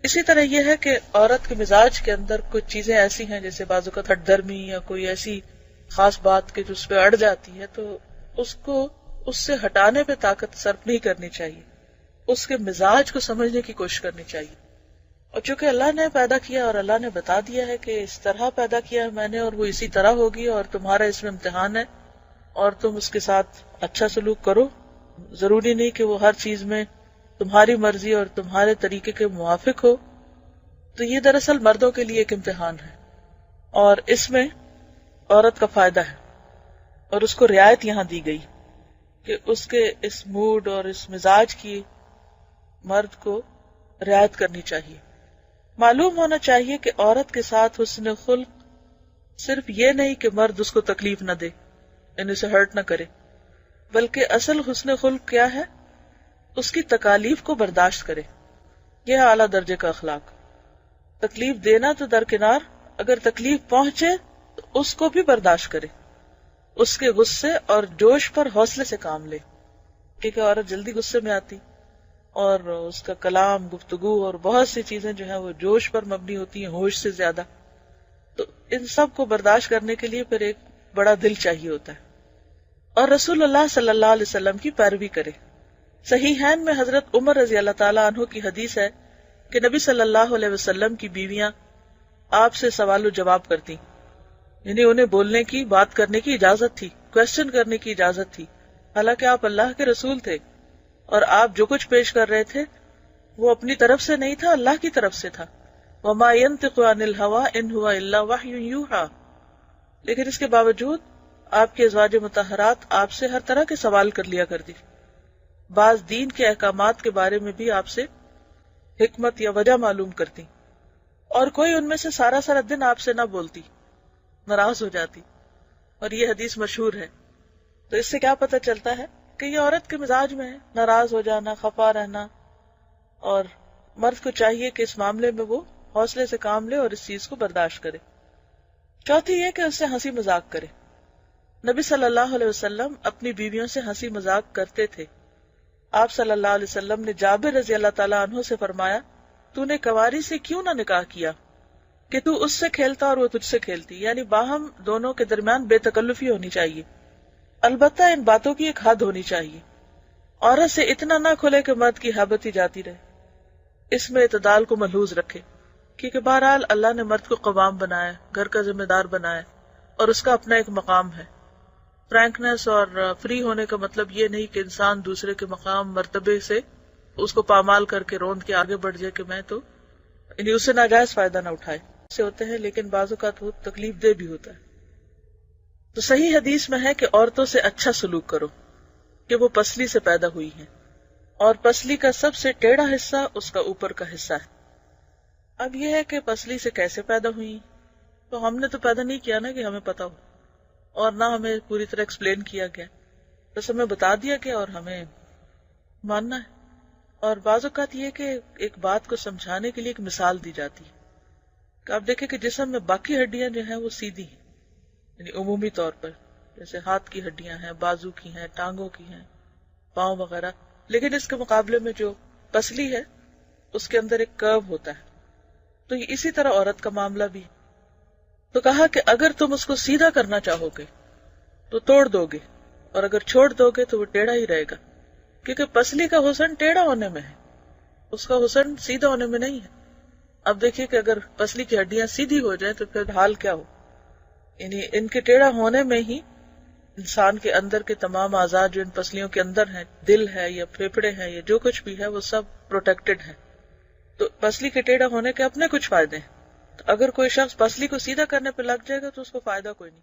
اسی طرح یہ ہے کہ عورت کے مزاج کے اندر کچھ چیزیں ایسی ہیں جیسے بعض اوقات ہٹ درمی یا کوئی ایسی خاص بات کہ جو اس پہ اڑ جاتی ہے، تو اس کو اس سے ہٹانے پہ طاقت صرف نہیں کرنی چاہیے، اس کے مزاج کو سمجھنے کی کوشش کرنی چاہیے. اور چونکہ اللہ نے پیدا کیا اور اللہ نے بتا دیا ہے کہ اس طرح پیدا کیا ہے میں نے اور وہ اسی طرح ہوگی اور تمہارا اس میں امتحان ہے اور تم اس کے ساتھ اچھا سلوک کرو، ضروری نہیں کہ وہ ہر چیز میں تمہاری مرضی اور تمہارے طریقے کے موافق ہو. تو یہ دراصل مردوں کے لیے ایک امتحان ہے اور اس میں عورت کا فائدہ ہے اور اس کو رعایت یہاں دی گئی کہ اس کے اس موڈ اور اس مزاج کی مرد کو رعایت کرنی چاہیے. معلوم ہونا چاہیے کہ عورت کے ساتھ حسن خلق صرف یہ نہیں کہ مرد اس کو تکلیف نہ دے، یعنی اسے ہرٹ نہ کرے، بلکہ اصل حسن خلق کیا ہے؟ اس کی تکالیف کو برداشت کرے. یہ ہے اعلیٰ درجے کا اخلاق. تکلیف دینا تو درکنار، اگر تکلیف پہنچے تو اس کو بھی برداشت کرے، اس کے غصے اور جوش پر حوصلے سے کام لے، کیونکہ عورت جلدی غصے میں آتی اور اس کا کلام، گفتگو اور بہت سی چیزیں جو ہیں وہ جوش پر مبنی ہوتی ہیں، ہوش سے زیادہ. تو ان سب کو برداشت کرنے کے لیے پھر ایک بڑا دل چاہیے ہوتا ہے اور رسول اللہ صلی اللہ علیہ وسلم کی پیروی کرے. صحیحین میں حضرت عمر رضی اللہ تعالیٰ عنہ کی حدیث ہے کہ نبی صلی اللہ علیہ وسلم کی بیویاں آپ سے سوال و جواب کرتی، یعنی انہیں بولنے کی، بات کرنے کی اجازت تھی، کوشچن کرنے کی اجازت تھی، حالانکہ آپ اللہ کے رسول تھے اور آپ جو کچھ پیش کر رہے تھے وہ اپنی طرف سے نہیں تھا، اللہ کی طرف سے تھا. وما ينطق عن الهوى ان هو الا وحی یوحى. لیکن اس کے باوجود آپ کے ازواج مطہرات آپ سے ہر طرح کے سوال کر لیا کرتی، بعض دین کے احکامات کے بارے میں بھی آپ سے حکمت یا وجہ معلوم کرتی، اور کوئی ان میں سے سارا دن آپ سے نہ بولتی، ناراض ہو جاتی. اور یہ حدیث مشہور ہے. تو اس سے کیا پتہ چلتا ہے کہ یہ عورت کے مزاج میں ہے، ناراض ہو جانا، خفا رہنا، اور مرد کو چاہیے کہ اس معاملے میں وہ حوصلے سے کام لے اور اس چیز کو برداشت کرے. چوتھی یہ کہ اس سے ہنسی مذاق کرے. نبی صلی اللہ علیہ وسلم اپنی بیویوں سے ہنسی مذاق کرتے تھے. آپ صلی اللہ علیہ وسلم نے جابر رضی اللہ تعالیٰ عنہ سے فرمایا، تو نے کنواری سے کیوں نہ نکاح کیا کہ تو اس سے کھیلتا اور وہ تجھ سے کھیلتی، یعنی باہم دونوں کے درمیان بے تکلفی ہونی چاہیے. البتہ ان باتوں کی ایک حد ہونی چاہیے. عورت سے اتنا نہ کھلے کہ مرد کی حابت ہی جاتی رہے. اس میں اعتدال کو ملحوظ رکھے، کیونکہ بہرحال اللہ نے مرد کو قوام بنایا، گھر کا ذمہ دار بنایا اور اس کا اپنا ایک مقام ہے. فرینکنس اور فری ہونے کا مطلب یہ نہیں کہ انسان دوسرے کے مقام مرتبے سے اس کو پامال کر کے روند کے آگے بڑھ جائے کہ میں تو یعنی اس سے ناجائز فائدہ نہ اٹھائے. سے ہوتے ہیں لیکن بعض اوقات وہ تکلیف دہ بھی ہوتا ہے. تو صحیح حدیث میں ہے کہ عورتوں سے اچھا سلوک کرو کہ وہ پسلی سے پیدا ہوئی ہیں اور پسلی کا سب سے ٹیڑھا حصہ اس کا اوپر کا حصہ ہے. اب یہ ہے کہ پسلی سے کیسے پیدا ہوئی، تو ہم نے تو پیدا نہیں کیا نا کہ ہمیں پتا ہو، اور نہ ہمیں پوری طرح ایکسپلین کیا گیا، بس ہمیں بتا دیا گیا اور ہمیں ماننا ہے. اور بعض اوقات یہ کہ ایک بات کو سمجھانے کے لیے ایک مثال دی جاتی ہے کہ آپ دیکھیں کہ جسم میں باقی ہڈیاں جو ہیں وہ سیدھی ہیں، یعنی عمومی طور پر جیسے ہاتھ کی ہڈیاں ہیں، بازو کی ہیں، ٹانگوں کی ہیں، پاؤں وغیرہ، لیکن اس کے مقابلے میں جو پسلی ہے اس کے اندر ایک کرو ہوتا ہے. تو یہ اسی طرح عورت کا معاملہ بھی. تو کہا کہ اگر تم اس کو سیدھا کرنا چاہو گے تو توڑ دو گے، اور اگر چھوڑ دو گے تو وہ ٹیڑھا ہی رہے گا، کیونکہ پسلی کا حسن ٹیڑھا ہونے میں ہے، اس کا حسن سیدھا ہونے میں نہیں ہے. اب دیکھیے کہ اگر پسلی کی ہڈیاں سیدھی ہو جائیں تو پھر حال کیا ہو، یعنی ان کے ٹیڑھا ہونے میں ہی انسان کے اندر کے تمام اعضاء جو ان پسلیوں کے اندر ہیں، دل ہے یا پھیپھڑے ہیں یا جو کچھ بھی ہے، وہ سب پروٹیکٹڈ ہیں. تو پسلی کے ٹیڑھا ہونے کے اپنے کچھ فائدے ہیں. تو اگر کوئی شخص پسلی کو سیدھا کرنے پہ لگ جائے گا تو اس کو فائدہ کوئی نہیں.